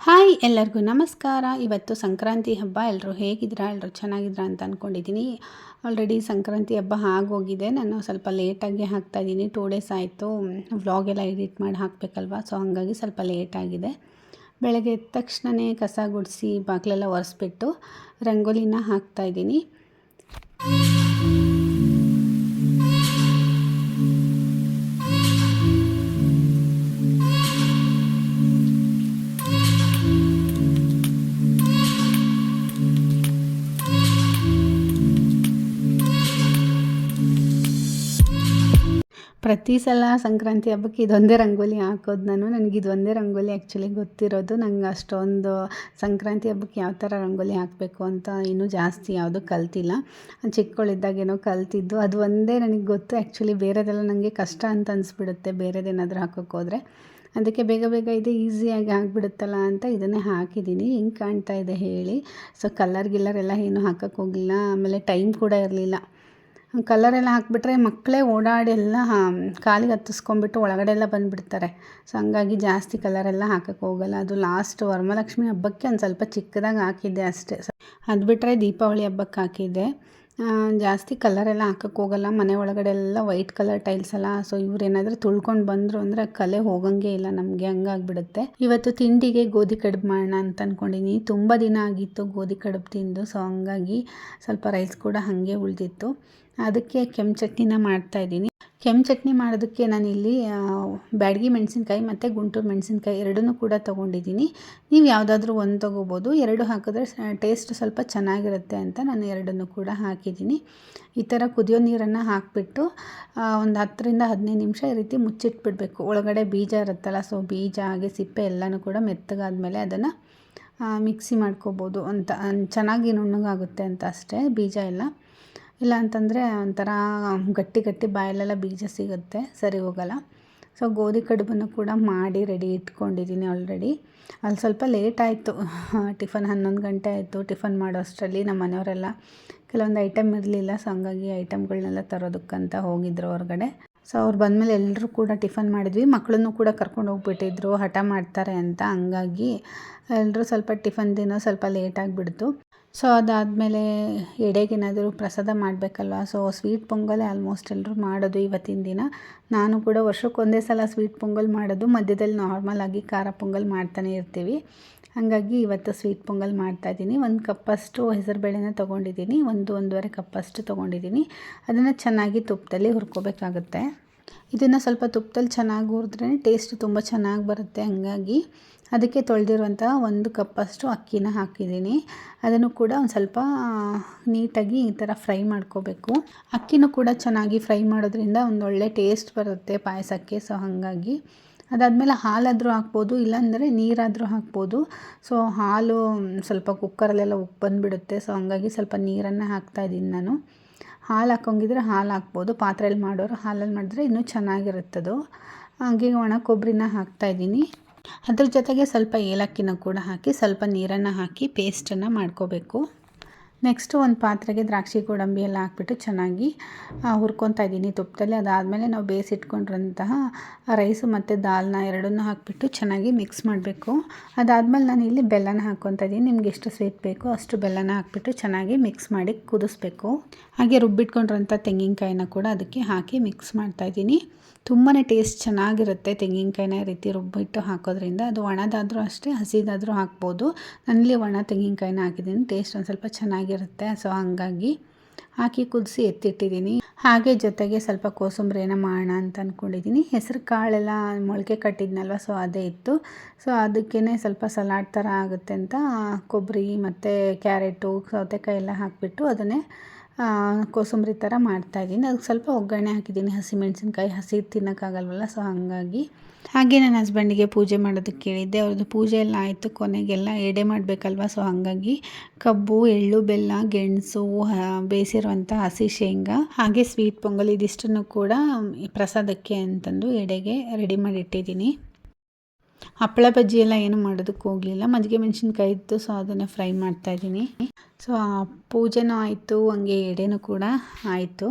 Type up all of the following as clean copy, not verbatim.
Hi ಎಲ್ಲರಿಗೂ ನಮಸ್ಕಾರ. ಇವತ್ತು ಸಂಕ್ರಾಂತಿ ಹಬ್ಬ. ಎಲ್ಲರೂ ಹೇಗಿದ್ದೀರಾ? ಎಲ್ಲರೂ ಚೆನ್ನಾಗಿದ್ದೀರಾ ಅಂತ ಅಂದ್ಕೊಂಡಿದ್ದೀನಿ. ಆಲ್ರೆಡಿ ಸಂಕ್ರಾಂತಿ ಹಬ್ಬ ಆಗೋಗಿದೆ. ನಾನು ಸ್ವಲ್ಪ ಲೇಟಾಗಿ ಹಾಕ್ತಾಯಿದ್ದೀನಿ. 2 ಡೇಸ್ ಆಯಿತು. ವ್ಲಾಗ್ ಎಲ್ಲ ಎಡಿಟ್ ಮಾಡಿ ಹಾಕಬೇಕಲ್ವ, ಸೊ ಹಾಗಾಗಿ ಸ್ವಲ್ಪ ಲೇಟಾಗಿದೆ. ಬೆಳಗ್ಗೆ ಎದ್ದ ತಕ್ಷಣವೇ ಕಸ ಗುಡಿಸಿ ಬಾಗಿಲೆಲ್ಲ ಒರೆಸ್ಬಿಟ್ಟು ರಂಗೋಲಿನ ಹಾಕ್ತಾಯಿದ್ದೀನಿ. ಪ್ರತಿ ಸಲ ಸಂಕ್ರಾಂತಿ ಹಬ್ಬಕ್ಕೆ ಇದೊಂದೇ ರಂಗೋಲಿ ಹಾಕೋದು ನನಗೆ ಇದೊಂದೇ ರಂಗೋಲಿ ಆ್ಯಕ್ಚುಲಿ ಗೊತ್ತಿರೋದು. ನಂಗೆ ಅಷ್ಟೊಂದು ಸಂಕ್ರಾಂತಿ ಹಬ್ಬಕ್ಕೆ ಯಾವ ಥರ ರಂಗೋಲಿ ಹಾಕಬೇಕು ಅಂತ ಇನ್ನೂ ಜಾಸ್ತಿ ಯಾವುದೂ ಕಲ್ತಿಲ್ಲ. ಚಿಕ್ಕವಳಿದ್ದಾಗೇನೋ ಕಲ್ತಿದ್ದು, ಅದು ಒಂದೇ ನನಗೆ ಗೊತ್ತು. ಆ್ಯಕ್ಚುಲಿ ಬೇರೆದೆಲ್ಲ ನನಗೆ ಕಷ್ಟ ಅಂತ ಅನಿಸ್ಬಿಡುತ್ತೆ ಬೇರೆದೇನಾದರೂ ಹಾಕೋಕ್ಕೋದ್ರೆ. ಅದಕ್ಕೆ ಬೇಗ ಬೇಗ ಇದು ಈಸಿಯಾಗಿ ಆಗಿಬಿಡುತ್ತಲ್ಲ ಅಂತ ಇದನ್ನೇ ಹಾಕಿದ್ದೀನಿ. ಹೆಂಗೆ ಕಾಣ್ತಾ ಇದೆ ಹೇಳಿ. ಸೊ ಕಲರ್ ಎಲ್ಲ ಏನೂ ಹಾಕೋಕ್ಕೆ ಹೋಗಲಿಲ್ಲ. ಆಮೇಲೆ ಟೈಮ್ ಕೂಡ ಇರಲಿಲ್ಲ. ಕಲರೆಲ್ಲ ಹಾಕಿಬಿಟ್ರೆ ಮಕ್ಕಳೇ ಓಡಾಡಿ ಎಲ್ಲ ಕಾಲಿಗೆ ಹತ್ತಿಸ್ಕೊಂಡ್ಬಿಟ್ಟು ಒಳಗಡೆ ಎಲ್ಲ ಬಂದುಬಿಡ್ತಾರೆ. ಸೊ ಹಂಗಾಗಿ ಜಾಸ್ತಿ ಕಲರೆಲ್ಲ ಹಾಕೋಕ್ಕೆ ಹೋಗಲ್ಲ. ಅದು ಲಾಸ್ಟ್ ವರಮಹಾಲಕ್ಷ್ಮಿ ಹಬ್ಬಕ್ಕೆ ಒಂದು ಸ್ವಲ್ಪ ಚಿಕ್ಕದಾಗಿ ಹಾಕಿದ್ದೆ ಅಷ್ಟೇ. ಅದು ಬಿಟ್ಟರೆ ದೀಪಾವಳಿ ಹಬ್ಬಕ್ಕೆ ಹಾಕಿದ್ದೆ. ಜಾಸ್ತಿ ಕಲರೆಲ್ಲ ಹಾಕೋಕ್ಕೆ ಹೋಗಲ್ಲ. ಮನೆ ಒಳಗಡೆ ಎಲ್ಲ ವೈಟ್ ಕಲರ್ ಟೈಲ್ಸ್ ಅಲ್ಲ. ಸೊ ಇವ್ರೇನಾದರೂ ತುಳ್ಕೊಂಡು ಬಂದರು ಅಂದರೆ ಆ ಕಲೆ ಹೋಗಂಗೆ ಇಲ್ಲ ನಮಗೆ, ಹಂಗಾಗ್ಬಿಡುತ್ತೆ. ಇವತ್ತು ತಿಂಡಿಗೆ ಗೋಧಿ ಕಡುಬು ಮಾಡೋಣ ಅಂತ ಅಂದ್ಕೊಂಡಿನಿ. ತುಂಬ ದಿನ ಆಗಿತ್ತು ಗೋಧಿ ಕಡುಬು ತಿಂದು. ಸೊ ಹಂಗಾಗಿ ಸ್ವಲ್ಪ ರೈಸ್ ಕೂಡ ಹಾಗೆ ಉಳಿದಿತ್ತು. ಅದಕ್ಕೆ ಕೆಂಪು ಚಟ್ನಿನ ಮಾಡ್ತಾಯಿದ್ದೀನಿ. ಕೆಂಪು ಚಟ್ನಿ ಮಾಡೋದಕ್ಕೆ ನಾನಿಲ್ಲಿ ಬ್ಯಾಡಗಿ ಮೆಣಸಿನ್ಕಾಯಿ ಮತ್ತು ಗುಂಟೂರು ಮೆಣಸಿನ್ಕಾಯಿ ಎರಡನ್ನೂ ಕೂಡ ತೊಗೊಂಡಿದ್ದೀನಿ. ನೀವು ಯಾವುದಾದ್ರೂ ಒಂದು ತೊಗೋಬೋದು. ಎರಡು ಹಾಕಿದ್ರೆ ಟೇಸ್ಟ್ ಸ್ವಲ್ಪ ಚೆನ್ನಾಗಿರುತ್ತೆ ಅಂತ ನಾನು ಎರಡನ್ನೂ ಕೂಡ ಹಾಕಿದ್ದೀನಿ. ಈ ಥರ ಕುದಿಯೋ ನೀರನ್ನು ಹಾಕಿಬಿಟ್ಟು ಒಂದು 10ರಿಂದ 15 ನಿಮಿಷ ಈ ರೀತಿ ಮುಚ್ಚಿಟ್ಬಿಡಬೇಕು. ಒಳಗಡೆ ಬೀಜ ಇರುತ್ತಲ್ಲ, ಸೊ ಬೀಜ ಹಾಗೆ ಸಿಪ್ಪೆ ಎಲ್ಲನೂ ಕೂಡ ಮೆತ್ತಗಾದ್ಮೇಲೆ ಅದನ್ನು ಮಿಕ್ಸಿ ಮಾಡ್ಕೋಬೋದು ಅಂತ. ಚೆನ್ನಾಗಿ ನುಣ್ಣಗಾಗುತ್ತೆ ಅಂತ ಅಷ್ಟೇ. ಬೀಜ ಎಲ್ಲ ಇಲ್ಲ ಅಂತಂದರೆ ಒಂಥರ ಗಟ್ಟಿ ಬಾಯಲ್ಲೆಲ್ಲ ಬೀಜ ಸಿಗುತ್ತೆ, ಸರಿ ಹೋಗಲ್ಲ. ಸೊ ಗೋಧಿ ಕಡುಬನ್ನು ಕೂಡ ಮಾಡಿ ರೆಡಿ ಇಟ್ಕೊಂಡಿದ್ದೀನಿ ಆಲ್ರೆಡಿ. ಅಲ್ಲಿ ಸ್ವಲ್ಪ ಲೇಟ್ ಆಯಿತು. ಟಿಫನ್ 11 ಗಂಟೆ ಆಯಿತು. ಟಿಫನ್ ಮಾಡೋ ಅಷ್ಟರಲ್ಲಿ ನಮ್ಮ ಮನೆಯವರೆಲ್ಲ ಕೆಲವೊಂದು ಐಟಮ್ ಇರಲಿಲ್ಲ. ಸೊ ಹಂಗಾಗಿ ಐಟಮ್ಗಳನ್ನೆಲ್ಲ ತರೋದಕ್ಕಂತ ಹೋಗಿದ್ರು ಹೊರಗಡೆ. ಸೊ ಅವ್ರು ಬಂದಮೇಲೆ ಎಲ್ಲರೂ ಕೂಡ ಟಿಫನ್ ಮಾಡಿದ್ವಿ. ಮಕ್ಕಳನ್ನು ಕೂಡ ಕರ್ಕೊಂಡು ಹೋಗ್ಬಿಟ್ಟಿದ್ರು, ಹಠ ಮಾಡ್ತಾರೆ ಅಂತ. ಹಂಗಾಗಿ ಎಲ್ಲರೂ ಸ್ವಲ್ಪ ಟಿಫನ್ ತಿನ್ನೋ ಸ್ವಲ್ಪ ಲೇಟಾಗಿಬಿಡ್ತು. ಸೊ ಅದಾದಮೇಲೆ ಎಡೆಗೇನಾದರೂ ಪ್ರಸಾದ ಮಾಡಬೇಕಲ್ವ. ಸೊ ಸ್ವೀಟ್ ಪೊಂಗಲೇ ಆಲ್ಮೋಸ್ಟ್ ಎಲ್ಲರೂ ಮಾಡೋದು ಇವತ್ತಿನ ದಿನ. ನಾನು ಕೂಡ ವರ್ಷಕ್ಕೊಂದೇ ಸಲ ಸ್ವೀಟ್ ಪೊಂಗಲ್ ಮಾಡೋದು. ಮಧ್ಯದಲ್ಲಿ ನಾರ್ಮಲಾಗಿ ಖಾರ ಪೊಂಗಲ್ ಮಾಡ್ತಾನೆ ಇರ್ತೀವಿ. ಹಾಗಾಗಿ ಇವತ್ತು ಸ್ವೀಟ್ ಪೊಂಗಲ್ ಮಾಡ್ತಾಯಿದ್ದೀನಿ. 1 ಕಪ್ಪಷ್ಟು ಹೆಸರುಬೇಳೆನ ತೊಗೊಂಡಿದ್ದೀನಿ. 1-1.5 ಕಪ್ಪಷ್ಟು ತೊಗೊಂಡಿದ್ದೀನಿ. ಅದನ್ನು ಚೆನ್ನಾಗಿ ತುಪ್ಪದಲ್ಲಿ ಹುರ್ಕೋಬೇಕಾಗುತ್ತೆ. ಇದನ್ನು ಸ್ವಲ್ಪ ತುಪ್ಪದಲ್ಲಿ ಚೆನ್ನಾಗಿ ಹುರಿದ್ರೇ ಟೇಸ್ಟ್ ತುಂಬ ಚೆನ್ನಾಗಿ ಬರುತ್ತೆ. ಹಂಗಾಗಿ ಅದಕ್ಕೆ ತೊಳೆದಿರುವಂಥ 1 ಕಪ್ಪಷ್ಟು ಅಕ್ಕಿನ ಹಾಕಿದ್ದೀನಿ. ಅದನ್ನು ಕೂಡ ಒಂದು ಸ್ವಲ್ಪ ನೀಟಾಗಿ ಈ ಥರ ಫ್ರೈ ಮಾಡ್ಕೋಬೇಕು. ಅಕ್ಕಿನೂ ಕೂಡ ಚೆನ್ನಾಗಿ ಫ್ರೈ ಮಾಡೋದ್ರಿಂದ ಒಂದೊಳ್ಳೆ ಟೇಸ್ಟ್ ಬರುತ್ತೆ ಪಾಯಸಕ್ಕೆ. ಸೊ ಹಾಗಾಗಿ ಅದಾದಮೇಲೆ ಹಾಲಾದರೂ ಹಾಕ್ಬೋದು, ಇಲ್ಲಾಂದರೆ ನೀರಾದರೂ ಹಾಕ್ಬೋದು. ಸೊ ಹಾಲು ಸ್ವಲ್ಪ ಕುಕ್ಕರಲ್ಲೆಲ್ಲ ಉಪ್ಪು ಬಂದುಬಿಡುತ್ತೆ. ಸೊ ಹಾಗಾಗಿ ಸ್ವಲ್ಪ ನೀರನ್ನು ಹಾಕ್ತಾಯಿದ್ದೀನಿ ನಾನು. ಹಾಲು ಹಾಕೋಂಗಿದ್ರೆ ಹಾಲು ಹಾಕ್ಬೋದು. ಪಾತ್ರೆಯಲ್ಲಿ ಮಾಡೋರು ಹಾಲಲ್ಲಿ ಮಾಡಿದ್ರೆ ಇನ್ನೂ ಚೆನ್ನಾಗಿರುತ್ತದು. ಹಾಗೆ ಒಣ ಕೊಬ್ಬರಿನ ಹಾಕ್ತಾಯಿದ್ದೀನಿ. ಅದ್ರ ಜೊತೆಗೆ ಸ್ವಲ್ಪ ಏಲಕ್ಕಿನ ಕೂಡ ಹಾಕಿ ಸ್ವಲ್ಪ ನೀರನ್ನು ಹಾಕಿ ಪೇಸ್ಟನ್ನು ಮಾಡ್ಕೋಬೇಕು. ನೆಕ್ಸ್ಟು ಒಂದು ಪಾತ್ರೆಗೆ ದ್ರಾಕ್ಷಿ ಗೋಡಂಬಿ ಎಲ್ಲ ಹಾಕ್ಬಿಟ್ಟು ಚೆನ್ನಾಗಿ ಹುರ್ಕೊತಾ ಇದ್ದೀನಿ ತುಪ್ಪದಲ್ಲಿ. ಅದಾದಮೇಲೆ ನಾವು ಬೇಯಿಸಿಟ್ಕೊಂಡಿರೋಂತಹ ರೈಸು ಮತ್ತು ದಾಲ್ನ ಎರಡನ್ನೂ ಹಾಕಿಬಿಟ್ಟು ಚೆನ್ನಾಗಿ ಮಿಕ್ಸ್ ಮಾಡಬೇಕು. ಅದಾದಮೇಲೆ ನಾನು ಇಲ್ಲಿ ಬೆಲ್ಲನ ಹಾಕ್ಕೊತಾ ಇದ್ದೀನಿ. ನಿಮ್ಗೆ ಎಷ್ಟು ಸ್ವೀಟ್ ಬೇಕೋ ಅಷ್ಟು ಬೆಲ್ಲನ ಹಾಕ್ಬಿಟ್ಟು ಚೆನ್ನಾಗಿ ಮಿಕ್ಸ್ ಮಾಡಿ ಕುದಿಸ್ಬೇಕು. ಹಾಗೆ ರುಬ್ಬಿಟ್ಕೊಂಡಿರೋಂಥ ತೆಂಗಿನಕಾಯಿನ ಕೂಡ ಅದಕ್ಕೆ ಹಾಕಿ ಮಿಕ್ಸ್ ಮಾಡ್ತಾಯಿದ್ದೀನಿ. ತುಂಬಾ ಟೇಸ್ಟ್ ಚೆನ್ನಾಗಿರುತ್ತೆ ತೆಂಗಿನಕಾಯಿನ ಈ ರೀತಿ ರುಬ್ಬಿಟ್ಟು ಹಾಕೋದ್ರಿಂದ. ಅದು ಒಣದಾದರೂ ಅಷ್ಟೇ, ಹಸಿದಾದರೂ ಹಾಕ್ಬೋದು. ನಾನಿಲ್ಲಿ ಒಣ ತೆಂಗಿನಕಾಯಿನ ಹಾಕಿದ್ದೀನಿ. ಟೇಸ್ಟ್ ಒಂದು ಸ್ವಲ್ಪ ಚೆನ್ನಾಗಿರುತ್ತೆ. ಸೊ ಹಾಗಾಗಿ ಹಾಕಿ ಕುದಿಸಿ ಎತ್ತಿಟ್ಟಿದ್ದೀನಿ. ಹಾಗೆ ಜೊತೆಗೆ ಸ್ವಲ್ಪ ಕೋಸಂಬರಿನ ಮಾಡೋಣ ಅಂತ ಅಂದ್ಕೊಂಡಿದ್ದೀನಿ. ಹೆಸರು ಕಾಳೆಲ್ಲ ಮೊಳಕೆ ಕಟ್ಟಿದ್ನಲ್ವ, ಸೊ ಅದೇ ಇತ್ತು. ಸೊ ಅದಕ್ಕೇ ಸ್ವಲ್ಪ ಸಲಾಡ್ ಥರ ಆಗುತ್ತೆ ಅಂತ ಕೊಬ್ಬರಿ ಮತ್ತು ಕ್ಯಾರೆಟು ಸೌತೆಕಾಯಿ ಎಲ್ಲ ಹಾಕಿಬಿಟ್ಟು ಅದನ್ನೇ ಕೋಸಂಬರಿ ಥರ ಮಾಡ್ತಾಯಿದ್ದೀನಿ. ಅದಕ್ಕೆ ಸ್ವಲ್ಪ ಒಗ್ಗರಣೆ ಹಾಕಿದ್ದೀನಿ. ಹಸಿಮೆಣಸಿನ್ಕಾಯಿ ಹಸಿ ತಿನ್ನೋಕ್ಕಾಗಲ್ವಲ್ಲ, ಸೊ ಹಾಗಾಗಿ. ಹಾಗೆ ನನ್ನ ಹಸ್ಬೆಂಡಿಗೆ ಪೂಜೆ ಮಾಡೋದಕ್ಕೆ ಹೇಳಿದ್ದೆ. ಅವ್ರದ್ದು ಪೂಜೆ ಎಲ್ಲ ಆಯಿತು. ಕೊನೆಗೆಲ್ಲ ಎಡೆ ಮಾಡಬೇಕಲ್ವ, ಸೊ ಹಾಗಾಗಿ ಕಬ್ಬು, ಎಳ್ಳು, ಬೆಲ್ಲ, ಗೆಣಸು, ಬೇಯಿಸಿರುವಂಥ ಹಸಿ ಶೇಂಗಾ ಹಾಗೆ ಸ್ವೀಟ್ ಪೊಂಗಲ್ ಇದಿಷ್ಟನ್ನು ಕೂಡ ಪ್ರಸಾದಕ್ಕೆ ಅಂತಂದು ಎಡೆಗೆ ರೆಡಿ ಮಾಡಿ ಇಟ್ಟಿದ್ದೀನಿ. ಹಪ್ಪಳ ಬಜ್ಜಿ ಎಲ್ಲ ಏನು ಮಾಡೋದಕ್ಕೆ ಹೋಗಲಿಲ್ಲ. ಮಜ್ಜಿಗೆ ಮೆಣಸಿನ್ಕಾಯಿ ಇತ್ತು, ಸೊ ಅದನ್ನು ಫ್ರೈ ಮಾಡ್ತಾಯಿದ್ದೀನಿ. ಸೊ ಪೂಜೆನೂ ಆಯಿತು, ಹಂಗೆ ಎಡೆನೂ ಕೂಡ ಆಯಿತು.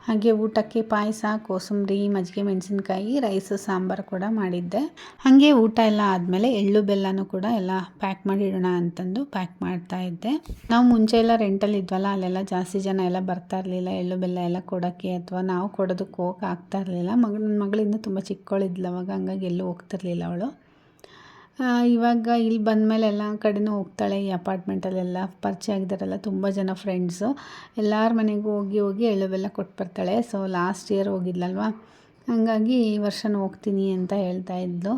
ಹಾಗೆ ಊಟಕ್ಕೆ ಪಾಯಸ, ಕೋಸಂಬರಿ, ಮಜ್ಜಿಗೆ ಮೆಣಸಿನ್ಕಾಯಿ, ರೈಸು, ಸಾಂಬಾರು ಕೂಡ ಮಾಡಿದ್ದೆ. ಹಾಗೆ ಊಟ ಎಲ್ಲ ಆದಮೇಲೆ ಎಳ್ಳು ಬೆಲ್ಲನೂ ಕೂಡ ಎಲ್ಲ ಪ್ಯಾಕ್ ಮಾಡಿ ಇಡೋಣ ಅಂತಂದು ಪ್ಯಾಕ್ ಮಾಡ್ತಾ ಇದ್ದೆ. ನಾವು ಮುಂಚೆ ಎಲ್ಲ ರೆಂಟಲ್ಲಿ ಇದ್ವಲ್ಲ, ಅಲ್ಲೆಲ್ಲ ಜಾಸ್ತಿ ಜನ ಎಲ್ಲ ಬರ್ತಾ ಇರಲಿಲ್ಲ ಎಳ್ಳು ಬೆಲ್ಲ ಎಲ್ಲ ಕೊಡೋಕ್ಕೆ, ಅಥವಾ ನಾವು ಕೊಡೋದಕ್ಕೆ ಹೋಗಕ್ಕೆ ಆಗ್ತಾ ಇರಲಿಲ್ಲ. ನನ್ನ ಮಗಳಿಂದ ತುಂಬ ಚಿಕ್ಕವಳಿದ್ಲು ಅವಾಗ, ಹಂಗಾಗಿ ಎಲ್ಲೂ ಹೋಗ್ತಿರ್ಲಿಲ್ಲ ಅವಳು. ಇವಾಗ ಇಲ್ಲಿ ಬಂದಮೇಲೆ ಎಲ್ಲ ಕಡೆನೂ ಹೋಗ್ತಾಳೆ. ಈ ಅಪಾರ್ಟ್ಮೆಂಟಲ್ಲೆಲ್ಲ ಪರಿಚಯ ಆಗಿದ್ದಾರಲ್ಲ ತುಂಬ ಜನ ಫ್ರೆಂಡ್ಸು, ಎಲ್ಲರ ಮನೆಗೂ ಹೋಗಿ ಎಳ್ಳು ಬೆಲ್ಲ ಕೊಟ್ಟು ಬರ್ತಾಳೆ. ಸೊ ಲಾಸ್ಟ್ ಇಯರ್ ಹೋಗಿದ್ಲಲ್ವ, ಹಾಗಾಗಿ ಈ ವರ್ಷನೂ ಹೋಗ್ತೀನಿ ಅಂತ ಹೇಳ್ತಾ ಇದ್ಲು.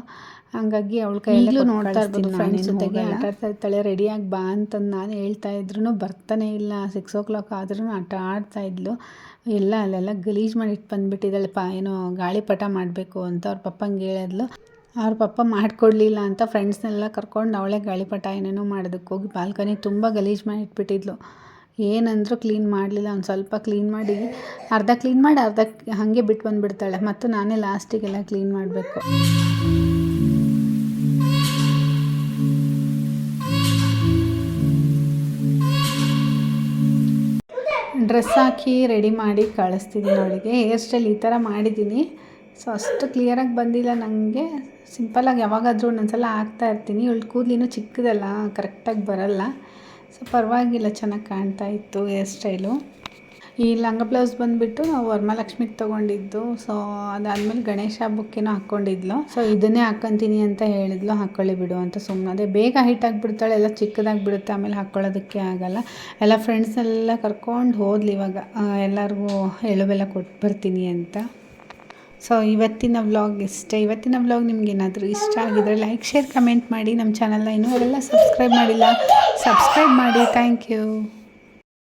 ಹಾಗಾಗಿ ಅವಳ ಕೈಯಲ್ಲೂ ನೋಡ್ತಾ ಇರ್ಬೋದು ಫ್ರೆಂಡ್ಸ್ ಜೊತೆಗೆ ಆಟ ಆಡ್ತಾ ಇರ್ತಾಳೆ. ರೆಡಿಯಾಗಿ ಬಾ ಅಂತಂದು ನಾನು ಹೇಳ್ತಾ ಇದ್ರು ಬರ್ತಾನೆ ಇಲ್ಲ. 6 o'clock ಆದ್ರೂ ಆಟ ಆಡ್ತಾ ಇದ್ಲು. ಅಲ್ಲೆಲ್ಲ ಗಲೀಜು ಮಾಡಿ ಇಟ್ಟು ಬಂದುಬಿಟ್ಟಿದ್ದಾಳೆ. ಏನೋ ಗಾಳಿಪಟ ಮಾಡಬೇಕು ಅಂತ ಅವ್ರ ಪಪ್ಪಂಗೆ ಹೇಳಿದ್ಲು. ಅವ್ರ ಪಪ್ಪ ಮಾಡಿಕೊಡ್ಲಿಲ್ಲ ಅಂತ ಫ್ರೆಂಡ್ಸ್ನೆಲ್ಲ ಕರ್ಕೊಂಡು ಅವಳೇ ಗಾಳಿಪಟ ಏನೇನೋ ಮಾಡೋದಕ್ಕೆ ಹೋಗಿ ಬಾಲ್ಕನಿ ತುಂಬ ಗಲೀಜು ಮಾಡಿ ಇಟ್ಬಿಟ್ಟಿದ್ಲು. ಏನಂದರೂ ಕ್ಲೀನ್ ಮಾಡಲಿಲ್ಲ. ಒಂದು ಸ್ವಲ್ಪ ಕ್ಲೀನ್ ಮಾಡಿ ಅರ್ಧ ಕ್ಲೀನ್ ಮಾಡಿ ಅರ್ಧ ಹಾಗೆ ಬಿಟ್ಟು ಬಂದುಬಿಡ್ತಾಳೆ. ಮತ್ತು ನಾನೇ ಲಾಸ್ಟಿಗೆಲ್ಲ ಕ್ಲೀನ್ ಮಾಡಬೇಕು. ಡ್ರೆಸ್ ಹಾಕಿ ರೆಡಿ ಮಾಡಿ ಕಳಿಸ್ತಿದ್ದೀನಿ ಅವಳಿಗೆ. ಹೇರ್ ಸ್ಟೈಲ್ ಈ ಥರ ಮಾಡಿದ್ದೀನಿ. ಸೊ ಅಷ್ಟು ಕ್ಲಿಯರಾಗಿ ಬಂದಿಲ್ಲ ನನಗೆ. ಸಿಂಪಲಾಗಿ ಯಾವಾಗಾದರೂ ಒಂದೊಂದ್ಸಲ ಹಾಕ್ತಾ ಇರ್ತೀನಿ. ಇವಳು ಕೂದಲಿನೂ ಚಿಕ್ಕದಲ್ಲ, ಕರೆಕ್ಟಾಗಿ ಬರಲ್ಲ. ಸೊ ಪರವಾಗಿಲ್ಲ, ಚೆನ್ನಾಗಿ ಕಾಣ್ತಾ ಇತ್ತು ಹೇರ್ ಸ್ಟೈಲು. ಈ ಲಂಗ ಬ್ಲೌಸ್ ಬಂದುಬಿಟ್ಟು ನಾವು ವರಮಹಾಲಕ್ಷ್ಮಿಗೆ ತೊಗೊಂಡಿದ್ದು. ಸೊ ಅದಾದಮೇಲೆ ಗಣೇಶ ಹಬ್ಬಕ್ಕೇನೋ ಹಾಕ್ಕೊಂಡಿದ್ಲು. ಸೊ ಇದನ್ನೇ ಹಾಕ್ಕೊತೀನಿ ಅಂತ ಹೇಳಿದ್ಲು. ಹಾಕ್ಕೊಳ್ಳಿ ಬಿಡು ಅಂತ ಸುಮ್ಮನೆ. ಅದೇ ಬೇಗ ಹೈಟ್ ಆಗಿಬಿಡ್ತಾಳೆ, ಎಲ್ಲ ಚಿಕ್ಕದಾಗಿ ಬಿಡುತ್ತೆ, ಆಮೇಲೆ ಹಾಕ್ಕೊಳ್ಳೋದಕ್ಕೆ ಆಗಲ್ಲ. ಎಲ್ಲ ಫ್ರೆಂಡ್ಸ್ನೆಲ್ಲ ಕರ್ಕೊಂಡು ಹೋದ್ಲು ಇವಾಗ ಎಲ್ಲರಿಗೂ ಎಳ್ಳು ಬೆಲ್ಲ ಕೊಟ್ಟು ಬರ್ತೀನಿ ಅಂತ. ಸೊ ಇವತ್ತಿನ ವ್ಲಾಗ್ ಇಷ್ಟೇ. ಇವತ್ತಿನ ವ್ಲಾಗ್ ನಿಮ್ಗೆ ಏನಾದರೂ ಇಷ್ಟ ಆಗಿದ್ರೆ ಲೈಕ್, ಶೇರ್, ಕಮೆಂಟ್ ಮಾಡಿ. ನಮ್ಮ ಚಾನಲ್ನ ಇನ್ನೂ ಯಾರೆಲ್ಲ ಸಬ್ಸ್ಕ್ರೈಬ್ ಮಾಡಿಲ್ಲ, ಸಬ್ಸ್ಕ್ರೈಬ್ ಮಾಡಿ. Thank you.